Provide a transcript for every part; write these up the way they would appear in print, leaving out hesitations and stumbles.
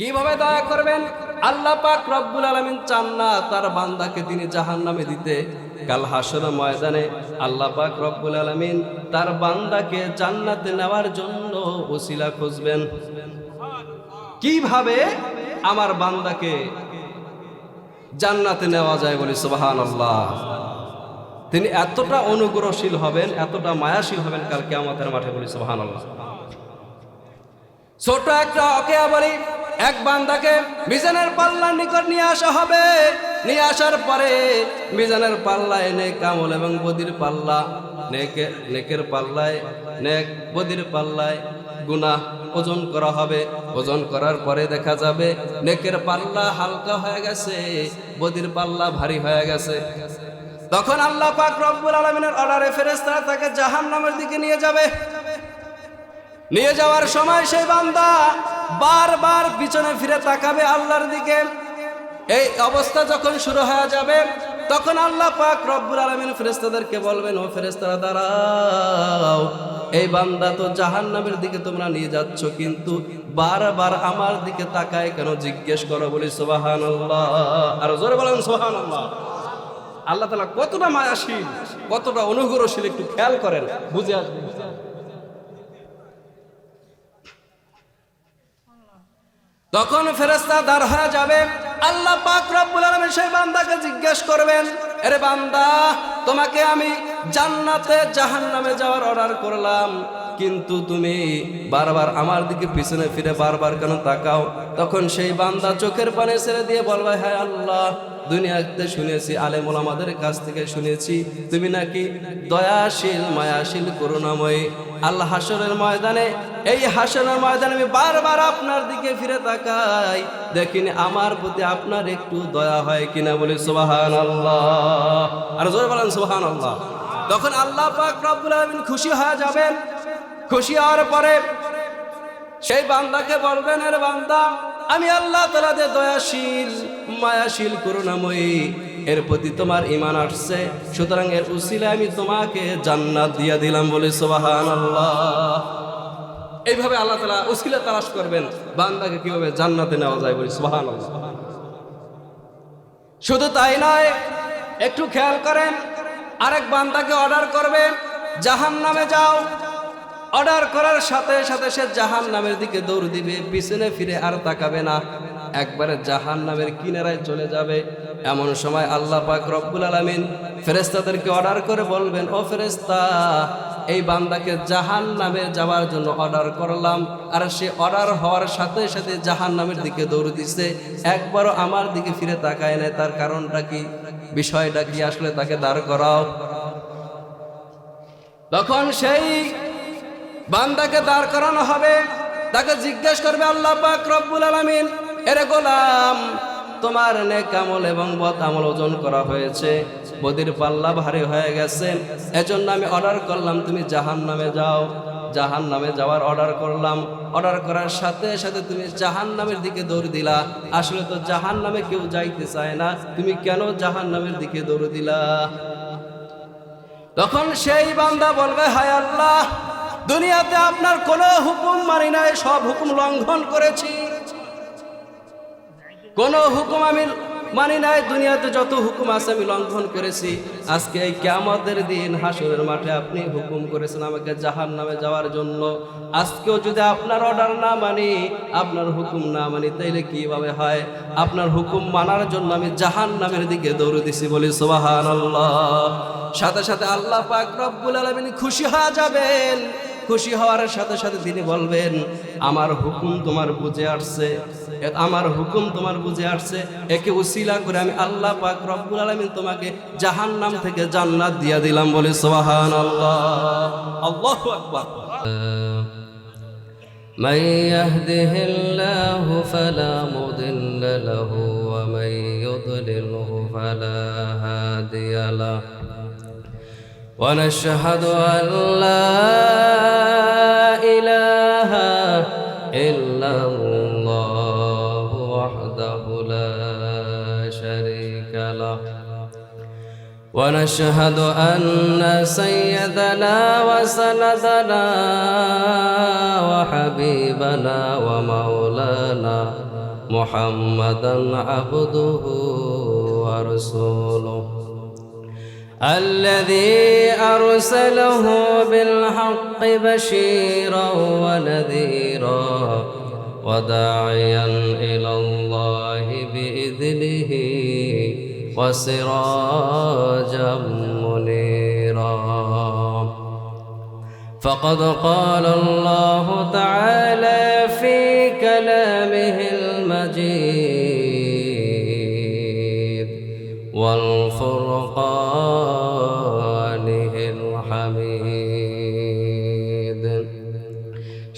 কিভাবে দয়া করবেন? আল্লাহ পাক রব্বুল আলামিন চান না তার বান্দাকে তিনি জাহান্নামে দিতে। কাল হাসর ময়দানে আল্লাহ পাক রব্বুল আলামিন তার বান্দাকে জান্নাতে নেওয়ার জন্য ওসিলা খুঁজবেন। কিভাবে আমার বান্দাকে জান্নাতে নেওয়া যায় বলি সুবহানাল্লাহ। তিনি এতটা অনুগ্রহশীল হবেন, এতটা মায়াশীল হবেন কাল কিয়ামতের মাঠে বলি সুবহানাল্লাহ। ছোট একটা অকেয়া বলি, এক বান্দাকে মিজানের পাল্লার নিকট নিয়ে আসা হবে। নিয়ে আসার পরে মিজানের পাল্লায় নেক আমল এবং বদির পাল্লা, নেকের পাল্লায় নেক, বদির পাল্লায় গুনাহ ওজন করা হবে। ওজন করার পরে দেখা যাবে নেকের পাল্লা হালকা হয়ে গেছে, বদির পাল্লা ভারী হয়ে গেছে। তখন আল্লাহ পাক রব্বুল আলামিনের অর্ডারে ফেরেশতারা তাকে জাহান্নামের দিকে নিয়ে যাবে। নিয়ে যাওয়ার সময় সেই বান্দা বারবার পিছনে ফিরে তাকাবে আল্লাহর দিকে। এই অবস্থা যখন শুরু হয়ে যাবে তখন আল্লাহ পাক রব্বুল আলামিন ফেরেশতাদেরকে বলবেন, ও ফেরেশতারা দাঁড়াও, এই বান্দা তো জাহান্নামের দিকে তোমরা নিয়ে যাচ্ছ, কিন্তু বারবার আমার দিকে তাকায় কেন? জিজ্ঞেস করো বলি সুবহানাল্লাহ। আর জোরে বলেন সুবহানাল্লাহ। আল্লাহ তাআলা কতটা মায়াশীল, কতটা অনুগ্রহশীল একটু খেয়াল করেন, বুঝে আসবেন। তখন ফেরেশতা দাঁড় হয়ে যাবে। আল্লাহ পাক রব্বুল আলামিন সেই বান্দাকে জিজ্ঞেস করবেন, আরে বান্দা, তোমাকে আমি জান্নাতে জাহান্নামে যাওয়ার অর্ডার করলাম, কিন্তু তুমি বারবার আমার দিকে পিছনে ফিরে বারবার কেন তাকাও? তখন সেই বান্দা চোখের পানি ছেড়ে দিয়ে বলবে, হ্যাঁ আল্লাহ, দুনিয়াতে শুনেছি, আলেম ওলামাদের কাছ থেকে শুনেছি তুমি নাকি দয়াশীল, মায়াশীল, করুণাময়ী। আল্লাহ হাসরের ময়দানে, এই হাসরের ময়দানে আমি বারবার আপনার দিকে ফিরে তাকাই, দেখিনি আমার প্রতি আপনার একটু দয়া হয় কিনা বলি সুবহানাল্লাহ। আর জোরে বলেন সুবহানাল্লাহ। তখন আল্লাহ পাক রব্বুল আলামিন খুশি হয়ে যাবেন। খুশি হওয়ার পরে সেই বান্দাকে বলবেন, এর বান্দা, আমি আল্লাহ তাআলা যে দয়াশীল, মায়াশীল, করুণাময়ী, এর প্রতি তোমার ঈমান আসছে, সুতরাং এর উসিলায় আমি তোমাকে জান্নাত দিয়ে দিলাম বলে সুবহানাল্লাহ। এইভাবে আল্লাহ তাআলা উসিলা তালাশ করবেন বান্দাকে কিভাবে জান্নাতে নেওয়া যায় বলে সুবহানাল্লাহ। শুধু তাই নয়, একটু খেয়াল করেন, আরেক বান্দাকে অর্ডার করবে, জাহান্নামে যাও। অর্ডার করার সাথে সাথে সে জাহান্নামের দিকে দৌড় দিবে, পিছনে ফিরে আর তাকাবে না, একবারে জাহান্নামের কিনারায় চলে যাবে। এমন সময় আল্লাহ পাক রব্বুল আলামিন ফেরেশতাদেরকে অর্ডার করে বলবেন, ও ফেরেশতা, এই বান্দাকে জাহান্নামে যাওয়ার জন্য অর্ডার করলাম, আর সে অর্ডার হওয়ার সাথে সাথে জাহান্নামের দিকে দৌড় দিছে, একবারও আমার দিকে ফিরে তাকায় না। তার কারণটা কি? বিষয়টা কি? আসলে তাকে দাঁড় করাও। তখন সেই বান্দাকে দাঁড় করানো হবে। তাকে জিজ্ঞেস করবে আল্লাহ পাক রব্বুল আলামিন, এরে গোলাম, তোমার নেক আমল এবং বদ আমল ওজন করা হয়েছে, বদির পাল্লা ভারী হয়ে গেছে, এজন্য আমি অর্ডার করলাম তুমি জাহান্নামে যাও। জাহান্নামে যাওয়ার অর্ডার করলাম, অর্ডার করার সাথে সাথে তুমি জাহান্নামের দিকে দৌড় দিলা। আসলে তো জাহান্নামে কেউ যাইতে চায় না, তুমি কেন জাহান্নামের দিকে দৌড় দিলা? তখন সেই বান্দা বলবে, হায় আল্লাহ, দুনিয়াতে আপনার কোনো হুকুম মানি নাই, সব হুকুম লঙ্ঘন করেছি, কোনো হুকুম আমি মানি নাই, দুনিয়াতে যত হুকুম আছে আমি লঙ্ঘন করেছি। আজকে এই কিয়ামতের দিন হাসরের মাঠে আপনি হুকুম করেছেন আমাকে জাহান্নামে যাওয়ার জন্য। আজকেও যদি আপনার অর্ডার না মানি, আপনার হুকুম না মানি, তাইলে কিভাবে হয়? আপনার হুকুম মানার জন্য আমি জাহান্নামের দিকে দৌড় দিছি বলি সুবহানাল্লাহ। সাথে সাথে আল্লাহ পাক রব্বুল আলামিন খুশি হয়ে যাবেন। খুশি হওয়ার সাথে সাথে তিনি বলবেন, আমার হুকুম তোমার বুঝে আসছে, আমার হুকুম তোমার বুঝে আসছে, একে উসিলা করে আমি আল্লাহ পাক রব্বুল আলামিন তোমাকে জাহান্নাম থেকে জান্নাত দিয়া দিলাম বলে সুবহানাল্লাহ। আল্লাহু আকবার। মান ইয়াহদিহিল্লাহু ফালা মুদিল্লা লাহু ওয়া মান ইউদ্লিলহু ফালা হাদিয়া লাহু ونشهد أن لا إله إلا الله وحده لا شريك له ونشهد أن سيدنا وسندنا وحبيبنا ومولانا محمدا عبده ورسوله الذي أرسله بالحق بشيرا ونذيرا وداعيا إلى الله بإذنه وسراجا منيرا فقد قال الله تعالى في كلامه المجيد والفرقانه الحميد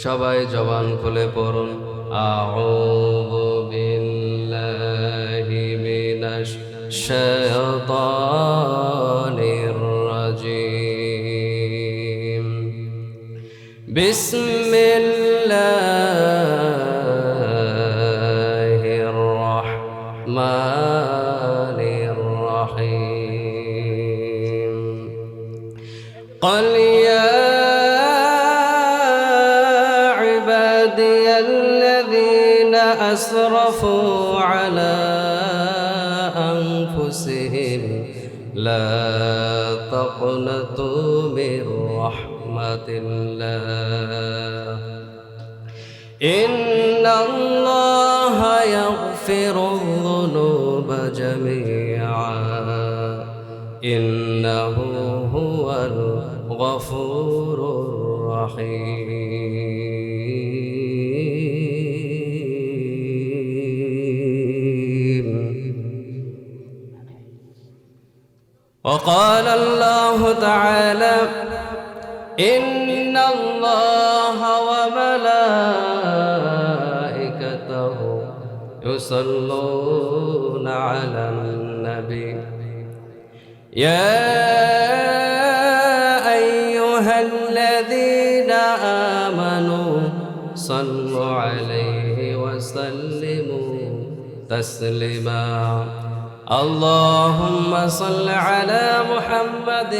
সবাই জবান খুলে পড়ুন আউযু বিল্লাহি মিনাশ শাইতানির রাজীম বিসমিল্লাহির রাহমানির রাহিম قل يا عبادي الذين أسرفوا على أنفسهم لا تقنطوا من رحمة الله إن الله يغفر الذنوب جميعا إنه هو الغفور الرحيم وقال الله تعالى إن الله وملائكته يصلون على النبي يا أيها الذين آمنوا صلوا عليه وسلموا تسليما اللهم صل على محمد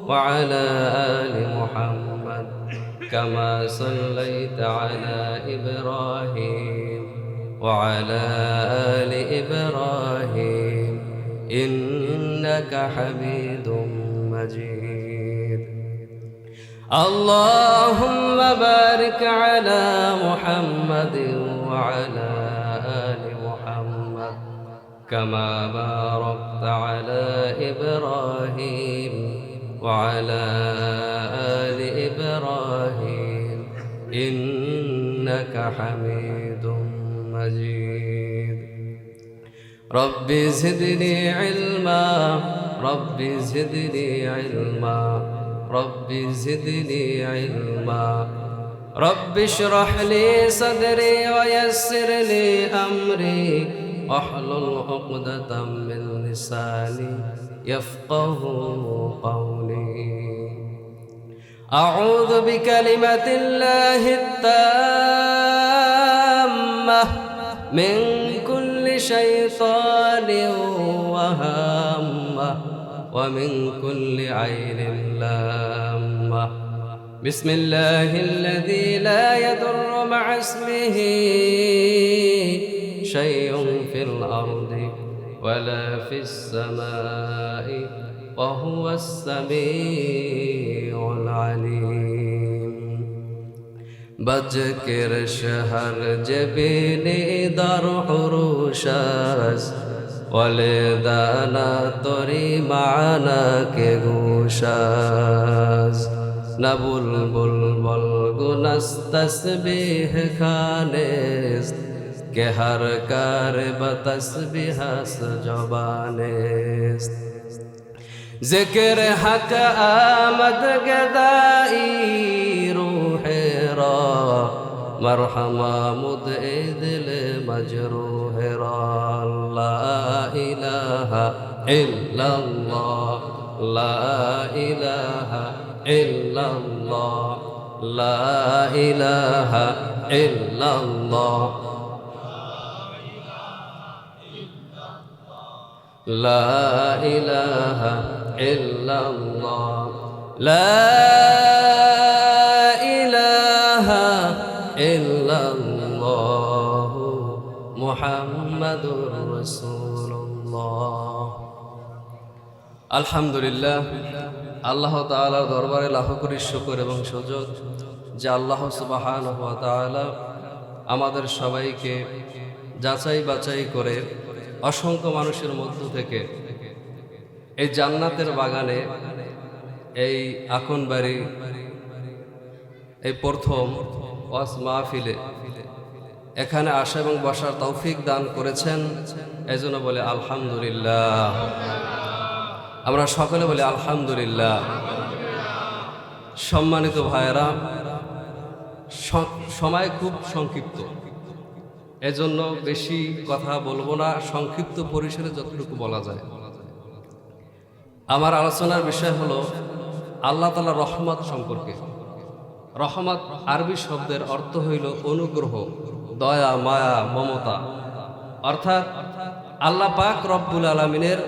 وعلى آل محمد كما صليت على إبراهيم وعلى آل إبراهيم إنك حميد مجيد اللهم بارك على محمد وعلى آل محمد كما باركت على إبراهيم وعلى آل إبراهيم إنك حميد مجيد رب زدني علما رب زدني علما رب زدني علما رب اشرح لي صدري ويسر لي أمري واحلل عقدة من لساني يفقه قولي أعوذ بكلمة الله التامة من كل شيطان وهامة ومن كل عين لامة بسم الله الذي لا يضر مع اسمه شيء في الأرض ولا في السماء وهو السميع العليم بجكر شهر جبيني در حروشاس ولدانا طري معنا كغوشاس نبول بلبل گنس تسبیح خانست که هر کار به تسبیح است جبانست ذکر حق آمد گدایی روح را مرحمة مدعي دل مجروح را لا إله إلا الله لا إله إلا الله لا إله إلا الله لا إله إلا الله لا إله إلا الله মুহাম্মাদুর রাসূলুল্লাহ। আলহামদুলিল্লাহ, আল্লাহ তাআলার দরবারে লাখ কোটি শুকর এবং সুযোগ যে আল্লাহ সুবহানাহু ওয়া তাআলা আমাদের সবাইকে যাচাই বাছাই করে অসংখ্য মানুষের মধ্য থেকে এই জান্নাতের বাগানে, এই আকনবাড়ি, এই প্রথম ওয়াজ মাহফিলে এখানে আসা এবং বসার তৌফিক দান করেছেন। এজন্য বলে আলহামদুলিল্লাহ। আমরা সকলে বলি আলহামদুলিল্লাহ। সম্মানিত ভাইয়েরা, সময় খুব সংক্ষিপ্ত, এজন্য বেশি কথা বলবো না, সংক্ষিপ্ত পরিসরে যতটুকু বলা যায়। আমার আলোচনার বিষয় হলো আল্লাহ তাআলার রহমত সম্পর্কে। রহমত আরবি শব্দের অর্থ হইল অনুগ্রহ, দয়া, মায়া, মমতা। অর্থাৎ আল্লাহ পাক রব্বুল আলামিনের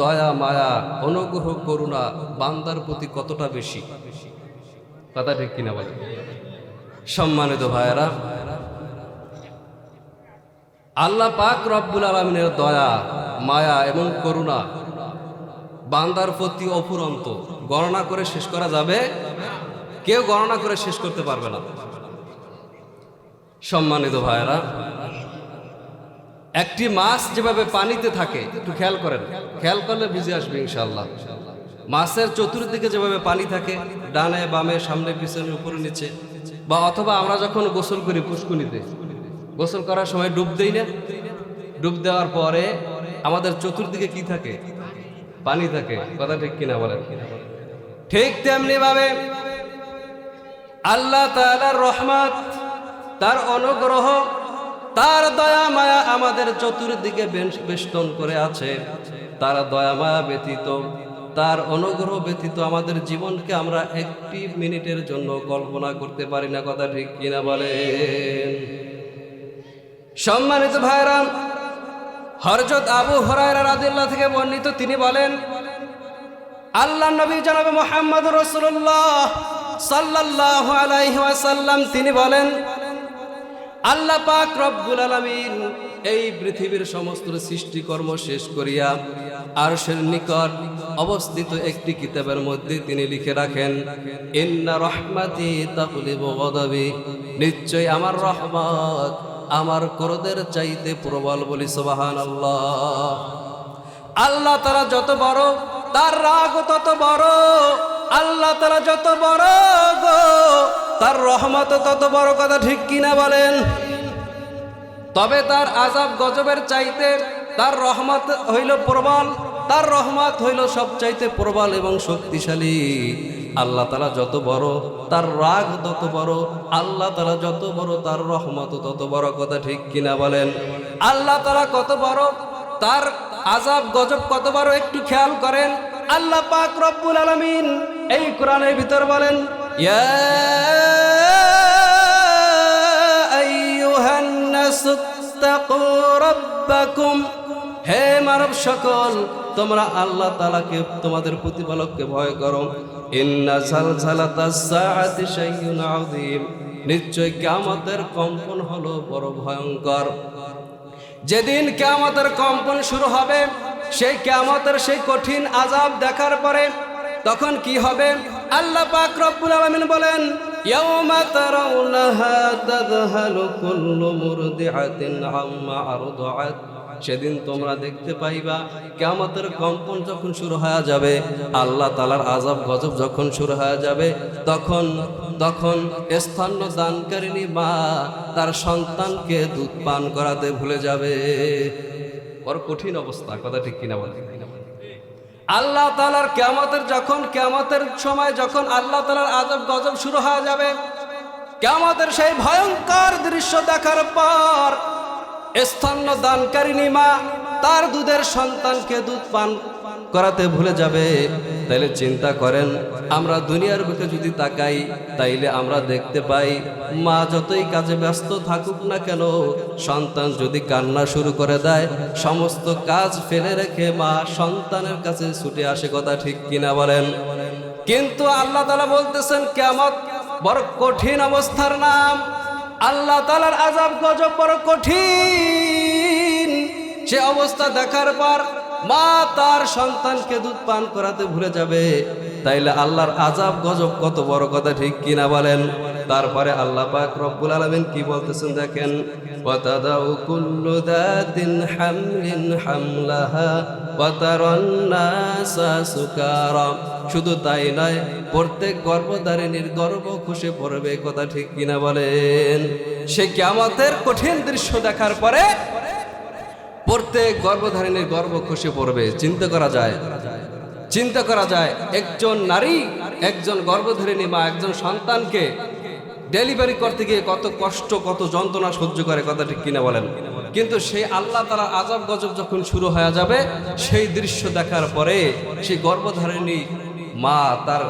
দয়া, মায়া, অনুগ্রহ, করুণা বান্দার প্রতি কতটা বেশি, কথা ঠিক কিনা বলে? সম্মানিত ভাইয়েরা, আল্লাহ পাক রব্বুল আলামিনের দয়া, মায়া এবং করুণা বান্দার প্রতি অফুরন্ত, গণনা করে শেষ করা যাবে? কেউ গণনা করে শেষ করতে পারবে না। সম্মানিত ভাইয়েরা, একটি মাছ যেভাবে পানিতে থাকে, একটু খেয়াল করেন, খেয়াল করলে বুঝে আসবে ইনশাআল্লাহ। মাছের চতুর্দিকে যেভাবে পানি থাকে, ডানে বামে, সামনে পিছনে, উপরে নিচে, বা অথবা আমরা যখন গোসল করি পুষ্কুনিতে, গোসল করার সময় ডুব দেই না? ডুব দেওয়ার পরে আমাদের চতুর্দিকে কি থাকে? পানি থাকে, কথা ঠিক কিনা বলেন? ঠিক তেমনি ভাবে আল্লাহ তাআলার রহমত, তার অনুগ্রহ, তার দয়া মায়া আমাদের চতুর্দিকে বেষ্টন করে আছে। তার দয়া মায়া ব্যতীত, তার অনুগ্রহ ব্যতীত আমাদের জীবনকে আমরা একটি মিনিটের জন্য কল্পনা করতে পারি না, কথা ঠিক কিনা বলেন? সম্মানিত ভাইরা, হযরত আবু হুরায়রা রাদিয়াল্লাহু থেকে বর্ণিত, তিনি বলেন, আল্লাহ নবী জনাব মুহাম্মদুর রাসূলুল্লাহ সাল্লাল্লাহু আলাইহি ওয়াসাল্লাম তিনি বলেন, আল্লাহ পাক রব্বুল আলামিন এই পৃথিবীর সমস্ত সৃষ্টিকর্ম শেষ করিয়া আরশের নিকট অবস্থিত একটি কিতাবের মধ্যে তিনি লিখে রাখেন, ইন্না রাহমাতি তাগলিবু গদাবি, নিশ্চয় আমার রহমত আমার ক্রোধের চাইতে প্রবল। বলি সুবহানাল্লাহ। আল্লাহ তাআলা যত বড়, তার রাগ তত বড়। আল্লাহ তাআলা যত বড় গো, তার রহমত তত বড়, কথা ঠিক কিনা বলেন? তবে তার আযাব গজবের চাইতে তার রহমত হইল প্রবল, তার রহমত হইল সবচাইতে প্রবল এবং শক্তিশালী। আল্লাহ তাআলা যত বড়, তার রাগ তত বড়। আল্লাহ তাআলা যত বড়, তার রহমত তত বড়, কথা ঠিক কিনা বলেন? আল্লাহ তাআলা কত বড়, তার আযাব গজব কত বড়, একটু খেয়াল করেন। আল্লাহ পাক রব্বুল আলামিন এই কোরআনের ভিতর বলেন, ইয়া আইয়ুহান নাসু তাকু রাব্বাকুম, হে মানব সকল, তোমরা আল্লাহ তাআলাকে, তোমাদের প্রতিপালককে ভয় করো। ইন্না জালজালাতাস সাআতি শাইউন আযীম, নিশ্চয় কিয়ামতের কম্পন হলো বড় ভয়ঙ্কর। যেদিন কিয়ামতের কম্পন শুরু হবে, সেই কিয়ামতের সেই কঠিন আযাব দেখার পরে তখন কি হবে? আল্লাহ পাক রব্বুল আলামিন বলেন, ইয়াউমা তারাউনাহা তাযহালু কুল্লু মুরদিআতিন আম্মা আরদাআত, সেদিন তোমরা দেখতে পাইবা কিয়ামতের কম্পন যখন শুরু হয়ে যাবে, আল্লাহ তাআলার আযাব গজব যখন শুরু হয়ে যাবে, তখন স্তন্য দানকারিণী মা তার সন্তানকে দুধ পান করাতে ভুলে যাবে। বড় কঠিন অবস্থা, কথা ঠিক কিনা বলেন? আল্লাহ তাআলার কিয়ামতের সময় যখন আল্লাহ তাআলার আযাব গজব শুরু হয়ে যাবে, কিয়ামতের সেই ভয়ঙ্কর দৃশ্য দেখার পর স্তন্য দানকারিণী মা তার দুধের সন্তানকে দুধ পান করাতে ভুলে যাবে। তাইলে চিন্তা করেন, আমরা দুনিয়ার বুকে যদি তাকাই, তাইলে আমরা দেখতে পাই মা যতই কাজে ব্যস্ত থাকুক না কেন, সন্তান যদি কান্না শুরু করে দেয়, সমস্ত কাজ ফেলে রেখে মা সন্তানের কাছে ছুটে আসে, কথা ঠিক কিনা বলেন? কিন্তু আল্লাহ তাআলা বলতেছেন কিয়ামত বড় কঠিন অবস্থার নাম, আল্লাহ তাআলার আযাব গজব বড় কঠিন। সে অবস্থা দেখার পর মা তার সন্তানকে দুধ পান করাতে ভুলে যাবে, তাইলে আল্লাহর আযাব গজব কত বড় কথা, ঠিক কিনা বলেন? তারপরে আল্লাহ পাক রব্বুল আলামিন কি বলতেছেন দেখেন, ওয়াতাদাউ কুল্লু যাতিন হামলিন হামলাহা ওয়াতারান নাসা সুকারা। শুধু তাই নয়, প্রত্যেক গর্ভধারিণীর গর্ভ খসে পড়বে, কথা ঠিক কিনা বলেন? সে কিয়ামতের কঠিন দৃশ্য দেখার পরে প্রত্যেক গর্ভধারিণীর গর্ভ খসে পড়বে। চিন্তা করা যায় একজন নারী, একজন গর্ভধারিণী মা একজন সন্তানকে ডেলিভারি করতে গিয়ে কত কষ্ট, কত যন্ত্রণা সহ্য করে, কথা ঠিক কিনা বলেন? কিন্তু সেই আল্লাহ তাআলার আযাব গজব যখন শুরু হয়ে যাবে, সেই দৃশ্য দেখার পরে সেই গর্ভধারিণী মা তার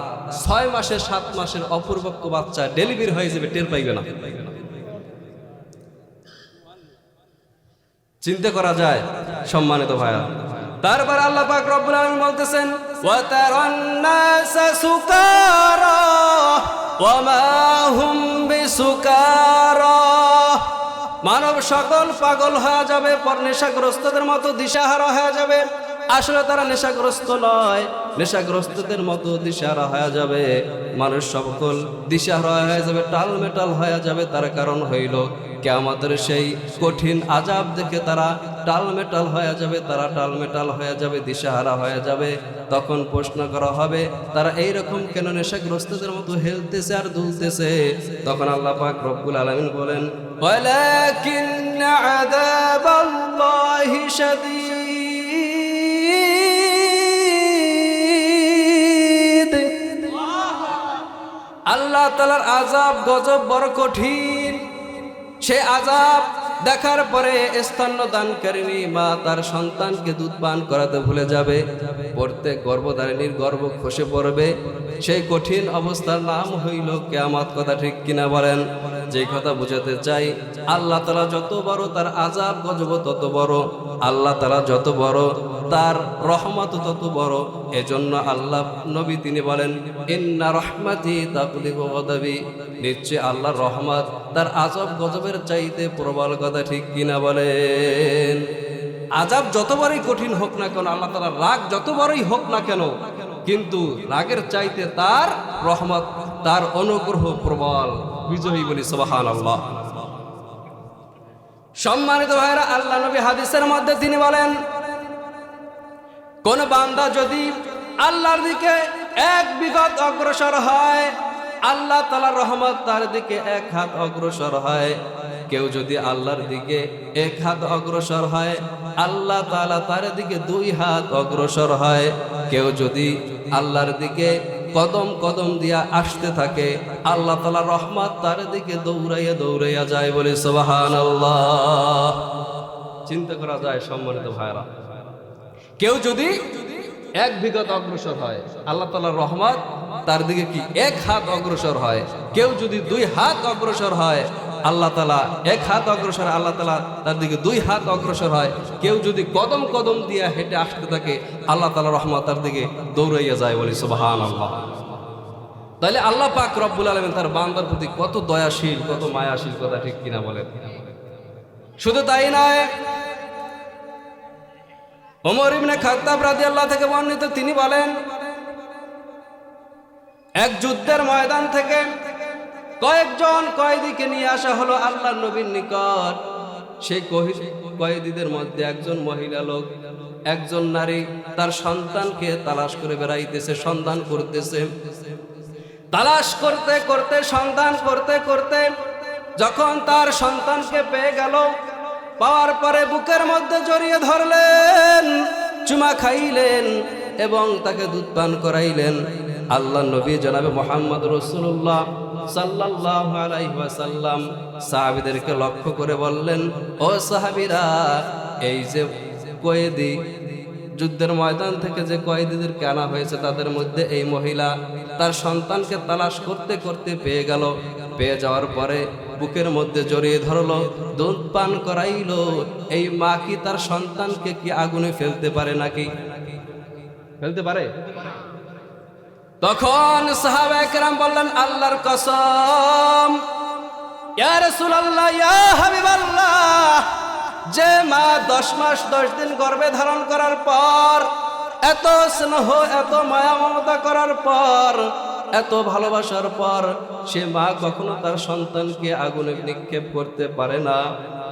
6 মাসের 7 মাসের অপূর্বক বাচ্চা ডেলিভারি হয়ে যাবে, টের পাইবে না। চিন্তা করা যায় সম্মানিত ভাইয়া। তারপর আল্লাহ পাক রব্বুল আলামিন বলতেছেন, ওয়াতারান নাসা সুকারা ওয়া মা হুম বিসুকারা। মানব সকল পাগল হয়ে যাবে, পর নেশাগ্রস্তদের মতো দিশাহারা হয়ে যাবে। আসলে তারা নেশাগ্রস্ত নয়, নেশাগ্রস্তদের মতো দিশাহারা হয়ে যাবে। মানুষ সকল দিশাহারা হয়ে যাবে, টালমেটাল হয়ে যাবে। তার কারণ হইল কিয়ামতের সেই কঠিন আযাব দেখে তারা টালমেটাল হয়ে যাবে, তারা টালমেটাল হয়ে যাবে, দিশাহারা হয়ে যাবে। তখন প্রশ্ন করা হবে, তারা এইরকম কেন নেশাগ্রস্তদের মতো হেলতেছে আর দুলতেছে? তখন আল্লাহ পাক রব্বুল আলামিন বলেন, ওয়ালাকিন আযাবাল্লাহি শাদীদ। আল্লাহ তাআলার আযাব গজব বড় কঠিন। সে আযাব দেখার পরে স্তন্যদানকারিণী মা তার সন্তানকে দুধ পান করাতে ভুলে যাবে, প্রত্যেক গর্ভধারিণীর গর্ভ খসে পড়বে। সেই কঠিন অবস্থার নাম হইল কিয়ামত, কথা ঠিক কিনা বলেন? যে কথা বুঝাতে চাই, আল্লাহ তাআলা যত বড় তার আযাব গজব তত বড়, আল্লাহ তাআলা যত বড় তার রহমত তত বড়। এজন্য আল্লাহ নবী তিনি বলেন, ইন্না রাহমাতি তাগলিবু গদাবি। নিশ্চয় আল্লাহর রহমত তার আযাব গজবের চাইতে প্রবল, কথা ঠিক কিনা বলেন? আযাব যত বড়ই কঠিন হোক না কেন, আল্লাহ তাআলার রাগ যত বড়ই হোক না কেন, কিন্তু রাগের চাইতে তার রহমত, তার অনুগ্রহ প্রবল। বিজয়ী বলি সুবহানাল্লাহ। সম্মানিত ভাইরা, আল্লাহ নবী হাদিসের মধ্যে তিনি বলেন, কোন বান্দা যদি আল্লাহর দিকে 1 বিঘত অগ্রসর হয়, আল্লাহ তাআলার রহমত তার দিকে 1 হাত অগ্রসর হয়। কেউ যদি আল্লাহর দিকে 1 হাত অগ্রসর হয়, আল্লাহ তাআলা তার দিকে 2 হাত অগ্রসর হয়। কেউ যদি আল্লাহর দিকে কদম কদম দিয়া আসতে থাকে, আল্লাহ তাআলার রহমত তার দিকে দৌড়াইয়া দৌড়াইয়া যায়, বলে সুবহানাল্লাহ। চিন্তা করা যায় সম্মানিত ভাইরা, কেউ যদি 1 বিঘত অগ্রসর হয়, আল্লাহ তাআলার রহমত তার দিকে কি 1 হাত অগ্রসর হয়। কেউ যদি 2 হাত অগ্রসর হয়, আল্লাহ তাআলা 1 হাত অগ্রসর, আল্লাহ তাআলা তার দিকে 2 হাত অগ্রসর হয়। কেউ যদি কদম কদম দিয়া হেঁটে আসতে থাকে, আল্লাহ তাআলার রহমত তার দিকে দৌড়াইয়া যায়, বলি সুবহানাল্লাহ। তাহলে আল্লাহ পাক রব্বুল আলামিন তার বান্দার প্রতি কত দয়াশীল, কত মায়াশীল, কথা ঠিক কিনা বলেন? শুধু তাই নয়, ওমর ইবনে খাত্তাব রাদিয়াল্লাহু থেকে বর্ণিত, তিনি বলেন, এক যুদ্ধের ময়দান থেকে কয়েকজন কয়েদিকে নিয়ে আসা হলো আল্লাহর নবীর নিকট। সেই কয়েদিদের মধ্যে একজন মহিলা লোক, একজন নারী তার সন্তানকে তালাশ করে বেড়াইতেছে, সন্ধান করতেছে। তালাশ করতে করতে, সন্ধান করতে করতে যখন তার সন্তানকে পেয়ে গেল, পাওয়ার পরে বুকের মধ্যে জড়িয়ে ধরলেন, চুমা খাইলেন এবং তাকে দুধ পান করাইলেন। আল্লাহ নবী জনাবে মুহাম্মদ রাসূলুল্লাহ সাল্লাল্লাহু আলাইহি ওয়াসাল্লাম সাহাবীদেরকে লক্ষ্য করে বললেন, ও সাহাবীরা, এই যে কয়েদি, যুদ্ধের ময়দান থেকে যে কয়েদিদেরকে আনা হয়েছে, তাদের মধ্যে এই মহিলা তার সন্তানকে তালাশ করতে করতে পেয়ে গেল। পেয়ে যাওয়ার পরে বুকের মধ্যে জড়িয়ে ধরলো, দুধ পান করাইলো। এই মা কি তার সন্তানকে কি আগুনে ফেলতে পারে নাকি? ফেলতে পারে? তখন সাহাবায়ে কেরাম বললেন, আল্লাহর কসম, ইয়া রাসূলুল্লাহ, ইয়া হাবিবাল্লাহ, যে মা 10 মাস 10 দিন গর্ভে ধারণ করার পর, এত স্নেহ এত মায়া মমতা করার পর, এত ভালোবাসার পর সে মা কখনো তার সন্তানকে আগুনে নিক্ষেপ করতে পারে না।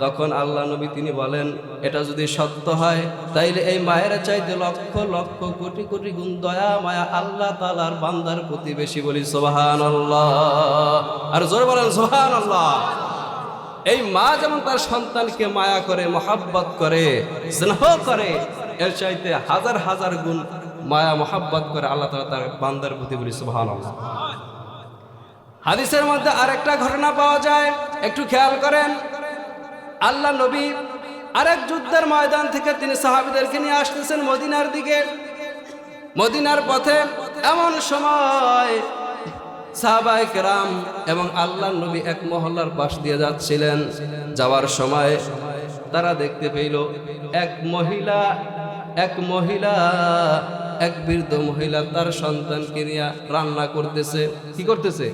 তখন আল্লাহ নবী তিনি বলেন, এটা যদি সত্য হয় তাইলে এই মায়ের চাইতে লক্ষ লক্ষ কোটি কোটি গুণ দয়া মায়া আল্লাহ তাআলার বান্দার প্রতি বেশি। বলি সুবহানাল্লাহ, আর জোরে বলেন সুবহানাল্লাহ। এই মা যেমন তার সন্তানকে মায়া করে, মহাব্বত করে, স্নেহ করে, এর চাইতে হাজার হাজার গুণ মায়া মহাব্বত করে আল্লাহ তাআলা তার বান্দার প্রতি। বলি সুবহানাল্লাহ। হাদিসের মধ্যে আরেকটা ঘটনা পাওয়া যায়, একটু খেয়াল করেন। আল্লাহ নবী আরেক যুদ্ধের ময়দান থেকে তিনি সাহাবীদেরকে নিয়ে আসতেছেন মদিনার দিকে। মদিনার পথে এমন সময় সাহাবায়ে কেরাম এবং আল্লাহ নবী এক মহল্লার পাশ দিয়ে যাচ্ছিলেন। যাওয়ার সময় তারা দেখতে পেল এক বৃদ্ধ মহিলা তার সন্তানকে নিয়ে রান্না করতেছে। কি করতেছে?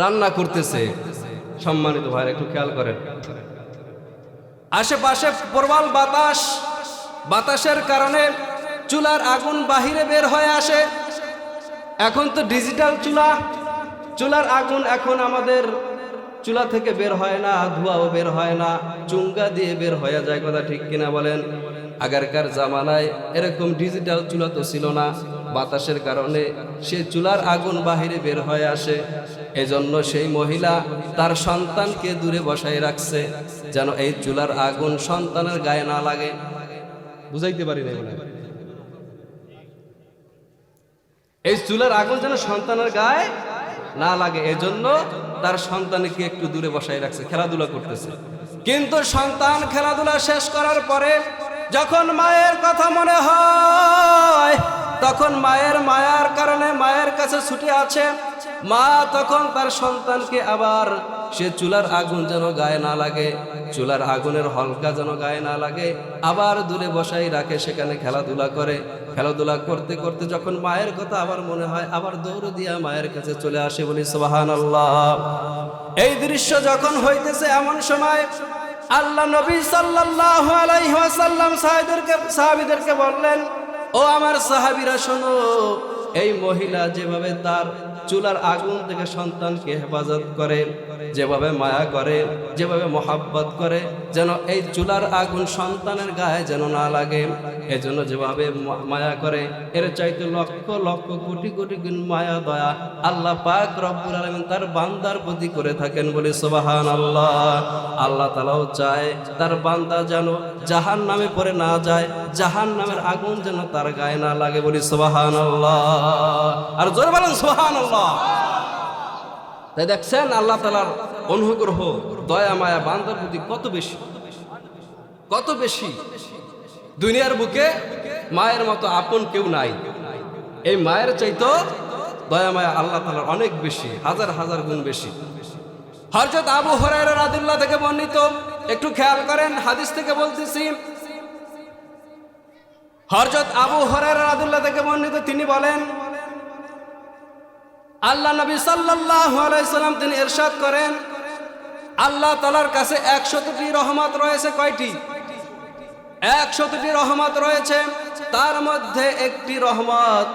রান্না করতেছে। সম্মানিত ভাই, একটু খেয়াল করেন, আশেপাশে প্রবল বাতাসের কারণে চুলার আগুন বাহিরে বের হয়ে আসে। এখন তো ডিজিটাল চুলার আগুন এখন আমাদের চুলা থেকে বের হয় না, ধোঁয়াও বের হয় না, চুঙ্গা দিয়ে বের হয়ে যায়। কথা ঠিক কিনা বলেন? আগেরকার জামানায় এরকম ডিজিটাল চুলা তো ছিল না। বাতাসের কারণে সে চুলার আগুন বাহিরে বের হয়ে আসে। এজন্য সেই মহিলা তার সন্তানকে দূরে বসায় রাখছে, যেন এই চুলার আগুন সন্তানের গায়ে না লাগে। বুঝাইতে পারি না? এই চুলার আগুন যেন সন্তানের গায়ে না লাগে, এজন্য তার সন্তানকে একটু দূরে বসায় রাখছে, খেলাধুলা করতেছে। কিন্তু সন্তান খেলাধুলা শেষ করার পরে যখন মায়ের কথা মনে হয়, তখন মায়ের মায়ার কারণে মায়ের কাছে ছুটে আছে। মা তখন তার সন্তানকে আবার সে চুলার আগুন যেন গায়ে না লাগে, চুলার আগুনের হলকা যেন গায়ে না লাগে, আবার দূরে বসাই রাখে, সেখানে খেলাধুলা করে। খেলাধুলা করতে করতে যখন মায়ের কথা আবার মনে হয়, আবার দৌড় দিয়া মায়ের কাছে চলে আসে। বলি সুবহানাল্লাহ। এই দৃশ্য যখন হইতেছে, এমন সময় আল্লাহ নবী সাল্লাল্লাহু আলাইহি ওয়াসাল্লাম সাহাবীদেরকে বললেন, ও আমার সাহাবীরা শোনো, এই মহিলা যেভাবে তার চুলার আগুন থেকে সন্তানকে হেফাজত করে, যেভাবে মায়া করে, যেভাবে মহাব্বত করে, যেন এই চুলার আগুন সন্তানের গায়ে যেন না লাগে, এজন্য যেভাবে মায়া করে, এর চাইতে লক্ষ লক্ষ কোটি কোটি গুণ মায়া দয়া আল্লাহ পাক রব্বুল আলামিন তার বান্দার প্রতি করে থাকেন। বলে সুবহানাল্লাহ। আল্লাহ তাআলাও চায় তার বান্দা যেন জাহান্নামে পড়ে না যায়, জাহান্নামের আগুন যেন তার গায়ে না লাগে। বলি সুবহানাল্লাহ, আর জোরে বলেন সুবহানাল্লাহ। তাই দেখছেন আল্লাহ তাআলার অনুগ্রহ, দয়া মায়া বান্দার প্রতি কত বেশি। দুনিয়ার বুকে মায়ের মতো আপন কেউ নাই। এই মায়ের চাইতো দয়া মায়া আল্লাহ তাআলার অনেক বেশি, হাজার হাজার গুণ বেশি। হযরত আবু হুরায়রা রাদিয়াল্লাহু থেকে বর্ণিত, একটু খেয়াল করেন, হাদিস থেকে বলতেছি। হযরত আবু হুরায়রা রাদিয়াল্লাহু থেকে বর্ণিত, তিনি বলেন, আল্লাহ নবী সাল্লাল্লাহু আলাইহি সাল্লাম তিনি ইরশাদ করেন, আল্লাহ তাআলার কাছে 100টি রহমত রয়েছে। কয়টি? 100টি রহমত রয়েছে। তার মধ্যে একটি রহমত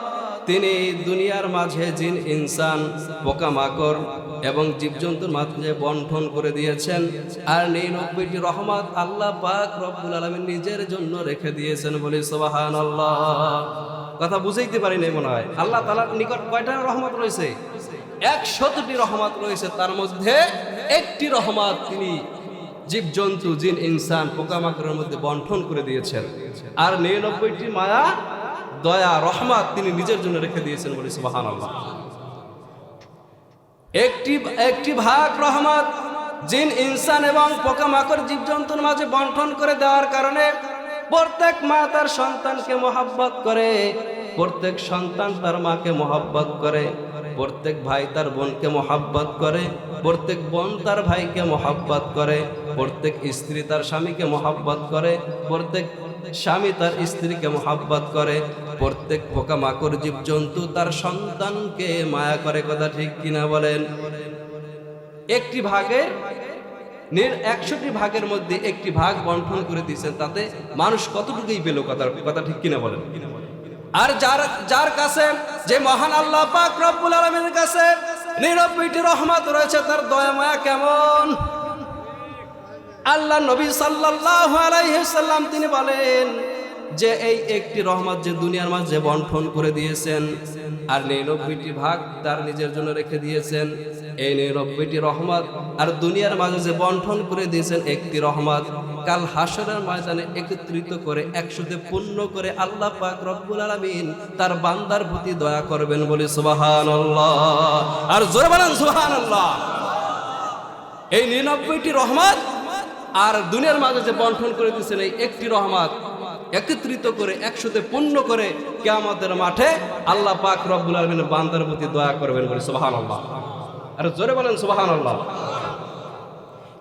তিনি দুনিয়ার মাঝে জিন ইনসান পোকামাকড় এবং জীবজন্তুর মাঝে বন্টন করে দিয়েছেন। আর 99টি রহমত আল্লাহ পাক রব্বুল আলামিন নিজের জন্য রেখে দিয়েছেন। বলি সুবহানাল্লাহ। কথা বুঝাইতে পারি নাই মনে হয়। আল্লাহ তাআলার নিকট কয়টা রহমত রয়েছে? 100টি রহমত রয়েছে। তার মধ্যে একটি রহমত তিনি জীবজন্তু জিন ইনসান পোকামাকড়ের মধ্যে বন্টন করে দিয়েছেন। আর 99টি মায়া দয়া রহমত তিনি নিজের জন্য রেখে দিয়েছেন। বলি সুবহানাল্লাহ। একটি ভাগ রহমত জিন ইনসান এবং পোকামাকড় জীবজন্তুর মাঝে বন্টন করে দেওয়ার কারণে প্রত্যেক মা তার সন্তানকে মহব্বত করে, প্রত্যেক সন্তান তার মাকে মহব্বত করে, প্রত্যেক ভাই তার বোনকে মহব্বত করে, প্রত্যেক বোন তার ভাইকে মহব্বত করে, প্রত্যেক স্ত্রী তার স্বামীকে মহব্বত করে, প্রত্যেক স্বামী তার স্ত্রীকে মহব্বত করে, প্রত্যেক পোকামাকড় জীবজন্তু তার সন্তানকে মায়া করে। কথা ঠিক কিনা বলেন? একটি ভাগে 61 ভাগের মধ্যে একটি ভাগ বন্টন করে দিয়েছেন, তাতে মানুষ কতটুকুই পেল? কথা ঠিক কিনা বলেন? আর যার কাছে, যে মহান আল্লাহ পাক রব্বুল আলামিনের কাছে 99টি রহমত রয়েছে, তার দয়া মায়া কেমন? আল্লাহ নবী সাল্লাল্লাহু আলাইহি সাল্লাম তিনি বলেন যে এই একটি রহমত যে দুনিয়ার মাঝে বন্টন করে দিয়েছেন, আর 99টি ভাগ তার নিজের জন্য রেখে দিয়েছেন। এই 99টি রহমত আর দুনিয়ার মাঝে যে বন্টন করে দিয়েছেন একটি রহমত, কাল হাসরের ময়দানে একত্রিত করে 100তে পূর্ণ করে আল্লাহ পাক রব্বুল আলামিন তার বান্দার প্রতি দয়া করবেন। বলি সুবহানাল্লাহ, আর জোরে বলেন সুবহানাল্লাহ। এই 99টি রহমত আর দুনিয়ার মাঝে যে বন্টন করে দিয়েছেন এই একটি রহমত একত্রিত করে 100তে পূর্ণ করে কিয়ামতের মাঠে আল্লাহ পাক রব্বুল আলামিন বান্দার প্রতি দয়া করবেন। বলি সুবহানাল্লাহ, আর জোরে বলেন সুবহানাল্লাহ।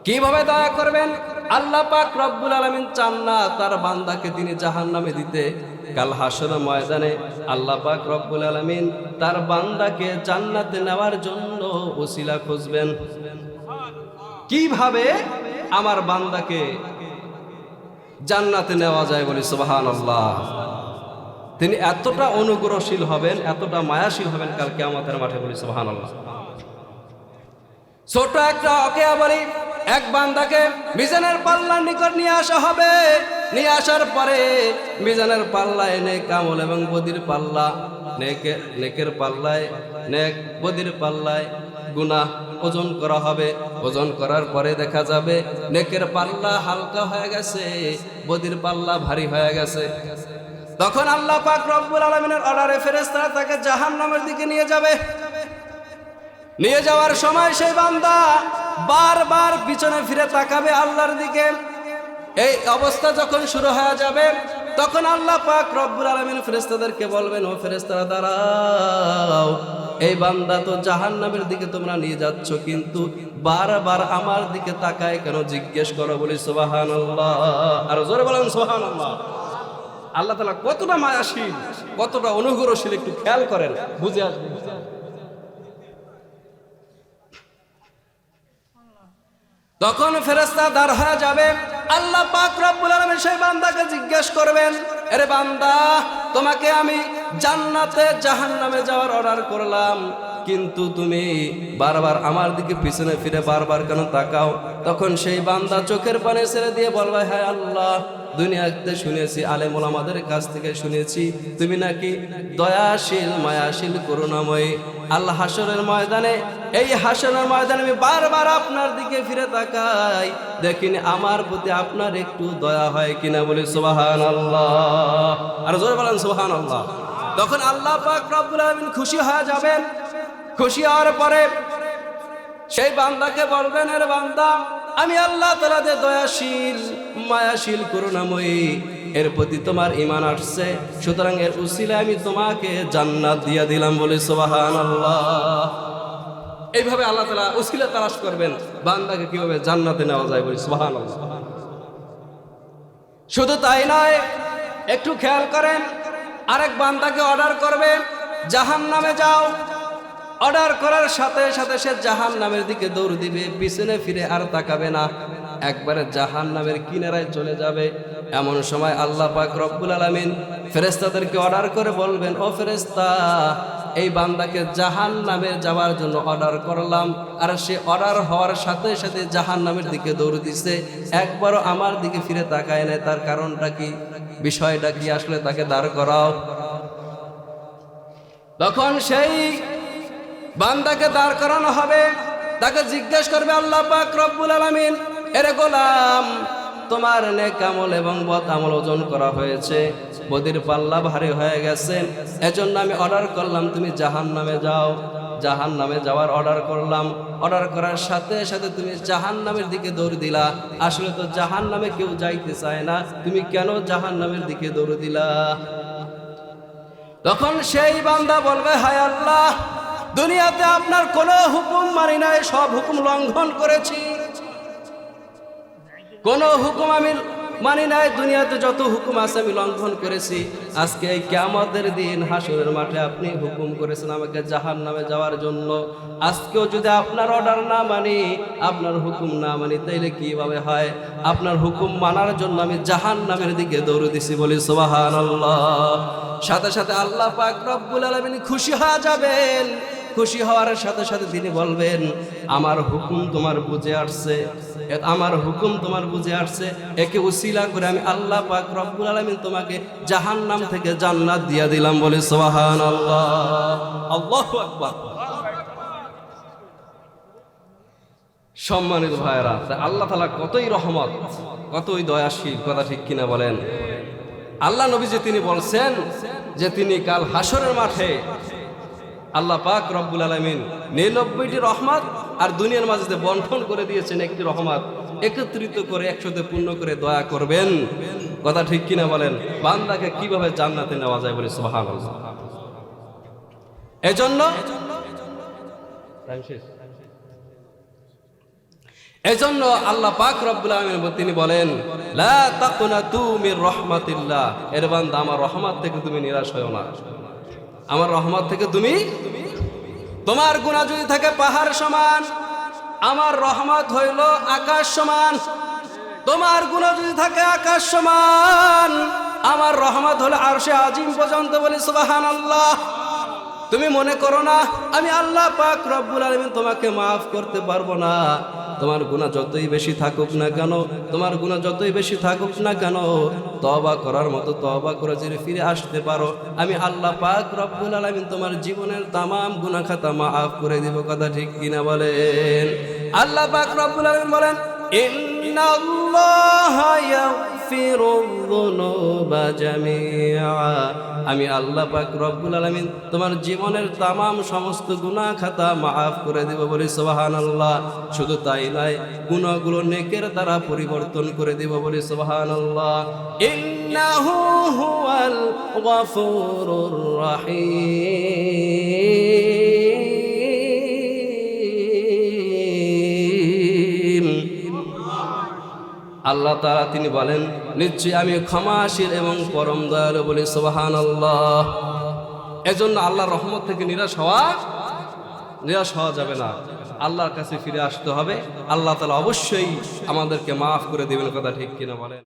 কিভাবে দয়া করবেন? আল্লাহ পাক রব্বুল আলামিন চান না তার বান্দাকে তিনি জাহান্নামে দিতে। কাল হাসরের ময়দানে আল্লাহ পাক রব্বুল আলামিন তার বান্দাকে জান্নাতে নেওয়ার জন্য ওসিলা খুঁজবেন। কিভাবে আমার বান্দাকে জান্নাতে নেওয়া যায়? বলি সুবহানাল্লাহ। তিনি এতটা অনুগ্রহশীল হবেন, এতটা মায়াশীল হবেন কাল কিয়ামতের মাঠে। বলি সুবহানাল্লাহ। ছোট একটা অকেয়া বলি, এক বান্দাকে মিজানের পাল্লার নিকট নিয়ে আসা হবে। নিয়ে আসার পরে মিজানের পাল্লায় নেক আমল এবং বদির পাল্লা, নেকের পাল্লায় নেক, বদির পাল্লায় গুনাহ ওজন করা হবে। ওজন করার পরে দেখা যাবে নেকের পাল্লা হালকা হয়ে গেছে, বদির পাল্লা ভারী হয়ে গেছে। তখন আল্লাহ পাক রব্বুল আলামিনের অর্ডারে ফেরেশতারা তাকে জাহান্নামের দিকে নিয়ে যাবে। নিয়ে যাওয়ার সময় সেই বান্দা বারবার পিছনে ফিরে তাকাবে আল্লাহর দিকে। এই অবস্থা যখন শুরু হয়ে যাবে তখন আল্লাহ পাক রব্বুল আলামিন ফেরেশতাদেরকে বলবেন, ও ফেরেশতারা দাঁড়াও, এই বান্দা তো জাহান্নামের দিকে তোমরা নিয়ে যাচ্ছ, কিন্তু বারবার আমার দিকে তাকায় কেন? জিজ্ঞেস করো। বলি সুবহানাল্লাহ, আর জোরে বলেন সুবহানাল্লাহ। আল্লাহ তাআলা কতটা মায়াশীল, কতটা অনুগ্রহশীল একটু খেয়াল করেন, বুঝে আসবে। তখন ফেরেশতা দাঁড় হয়ে যাবে। আল্লাহ পাক রব্বুল আলামিন সেই বান্দাকে জিজ্ঞেস করবেন, আরে বান্দা, তোমাকে আমি জান্নাতে জাহান্নামে যাওয়ার অর্ডার করলাম, কিন্তু তুমি বারবার আমার দিকে পিছনে ফিরে বারবার কেন তাকাও? তখন সেই বান্দা চোখের পানি ছেড়ে দিয়ে বলবে, হ্যাঁ আল্লাহ, দুনিয়াতে শুনেছি, আলেম ওলামাদের কাছ থেকে শুনেছি তুমি নাকি দয়াশীল, মায়াশীল, করুণাময়ী। আল্লাহ হাসরের ময়দানে, এই হাসরের ময়দানে আমি বারবার আপনার দিকে ফিরে তাকাই, দেখিনি আমার প্রতি আপনার একটু দয়া হয় কিনা। বলি সুবহানাল্লাহ, আর জোরে বলেন সুবহানাল্লাহ। তখন আল্লাহ পাক রব্বুল আলামিন খুশি হয়ে যাবেন। খুশি হওয়ার পরে সেই বান্দাকে বলবেন, এর বান্দা, আমি আল্লাহ তাআলা যে দয়াশীল, মায়াশীল, করুণাময়ী, এর প্রতি তোমার ঈমান আসছে, সুতরাং এর উসিলায় আমি তোমাকে জান্নাত দিয়ে দিলাম। বলে সুবহানাল্লাহ। এইভাবে আল্লাহ তাআলা উসিলা তালাশ করবেন বান্দাকে কিভাবে জান্নাতে নেওয়া যায়। বলি সুবহানাল্লাহ। শুধু তাই নয়, একটু খেয়াল করেন, আরেক বান্দাকে অর্ডার করবে, জাহান্নামে যাও। অর্ডার করার সাথে সাথে সে জাহান্নামের দিকে দৌড় দিবে, পিছনে ফিরে আর তাকাবে না, একবারে জাহান্নামের কিনারায় চলে যাবে। এমন সময় আল্লাহ পাক রব্বুল আলামিন ফেরেশতাদেরকে অর্ডার করে বলবেন, ও ফেরেশতা, এই বান্দাকে জাহান্নামে যাওয়ার জন্য অর্ডার করলাম, আর সে অর্ডার হওয়ার সাথে সাথে জাহান্নামের দিকে দৌড় দিছে, একবারও আমার দিকে ফিরে তাকায় না। তার কারণটা কি? বিষয়টা কি? আসলে তাকে দাঁড় করাও। তখন সেই বান্দাকে দাঁড় করানো হবে। তাকে জিজ্ঞেস করবে আল্লাহ পাক রব্বুল আলামিন, এরে গোলাম, তোমার নেক আমল এবং বদ আমল ওজন করা হয়েছে, বদির পাল্লা ভারী হয়ে গেছে, এজন্য আমি অর্ডার করলাম তুমি জাহান্নামে যাও। জাহান্নামে যাওয়ার অর্ডার করলাম, অর্ডার করার সাথে সাথে তুমি জাহান্নামের দিকে দৌড় দিলা। আসলে তো জাহান্নামে কেউ যাইতে চায় না, তুমি কেন জাহান্নামের দিকে দৌড় দিলা? তখন সেই বান্দা বলবে, হায় আল্লাহ, দুনিয়াতে আপনার কোনো হুকুম মানি নাই, সব হুকুম লঙ্ঘন করেছি, কোনো হুকুম আমি মানি নাই, দুনিয়াতে যত হুকুম আছে আমি লঙ্ঘন করেছি, আজকে এই কিয়ামতের দিন হাসরের মাঠে আপনি হুকুম করেছেন আমাকে জাহান্নামে যাওয়ার জন্য। আজকেও যদি আপনার অর্ডার না মানি, আপনার হুকুম না মানি, তাইলে কিভাবে হয়? আপনার হুকুম মানার জন্য আমি জাহান্নামের দিকে দৌড় দিছি, বলি সুবহানাল্লাহ। সাথে সাথে আল্লাহ পাক রব্বুল আলামিন খুশি হয়ে যাবেন। খুশি হওয়ার সাথে সাথে তিনি বলবেন, আমার হুকুম তোমার বুঝে আসছে, আমার হুকুম তোমার বুঝে আসছে, একে উসিলা করে আমি আল্লাহ পাক রব্বুল আলামিন তোমাকে জাহান্নাম থেকে জান্নাত দিয়া দিলাম, বলি সুবহানাল্লাহ। আল্লাহু আকবার। সম্মানিত ভাইরা, আল্লাহ তাআলা কতই রহমত, কতই দয়াশীল, কথা ঠিক কিনা বলেন? আল্লাহ নবী যে তিনি বলছেন যে তিনি কাল হাসরের মাঠে আল্লাহ পাক রব্বুল আলামিন 99টি রহমত আর দুনিয়ার মাঝে বন্টন করে দিয়েছেন একটি রহমত, একত্রিত করে একসাথে পূর্ণ করে দয়া করবেন, কথা ঠিক কিনা বলেন? বান্দাকে কিভাবে জান্নাতে নেওয়া যায়, বলে সুবহানাল্লাহ। এজন্য আল্লাহ পাক রব্বুল আলামিন তিনি বলেন, লা তাকুনাতু মির রাহমাতিল্লাহ, এর বান্দা আমার রহমত থেকে তুমি নিরাশ হয়ো না। আমার রহমত থেকে তুমি, তোমার গুনাহ যদি থাকে পাহাড় সমান, আমার রহমত হইল আকাশ সমান। তোমার গুনাহ যদি থাকে আকাশ সমান, আমার রহমত হলো আরশে আজিম পর্যন্ত, বলি সুবহানাল্লাহ। তুমি মনে করো না আমি আল্লাহ পাক রব্বুল আলামিন তোমাকে মাফ করতে পারবো না। তোমার গুনাহ যতই বেশি থাকুক না কেন, তোমার গুনাহ যতই বেশি থাকুক না কেন, তওবা করার মতো তওবা করে যদি ফিরে আসতে পারো, আমি আল্লাহ পাক রব্বুল আলামিন তোমার জীবনের তাম গুনাহ খাতা মাফ করে দিব, কথা ঠিক কিনা বলেন? আল্লাহ পাক রব্বুল আলামিন বলেন, ইন্নাল্লাহা ইয়াগফিরুয যুনুবা জামিআ, আমি আল্লাহ পাক রব্বুল আলামিন তোমার জীবনের তাম সমস্ত গুনাহ খাতা মাফ করে দেব, বলি সুবহানাল্লাহ। শুধু তাই নয়, গুনাহগুলো নেকের দ্বারা পরিবর্তন করে দেব, বলি সুবহানাল্লাহ। ইন্নাহু হুয়াল গফুরুর রহিম। আল্লাহ তাআলা তিনি বলেন, নিশ্চয়ই আমি ক্ষমাশীল এবং পরম দয়ালু, বলি সুবহানাল্লাহ। এজন্য আল্লাহর রহমত থেকে নিরাশ হওয়া যাবে না, আল্লাহর কাছে ফিরে আসতে হবে। আল্লাহ তাআলা অবশ্যই আমাদেরকে মাফ করে দেবেন, কথা ঠিক কিনা বলেন?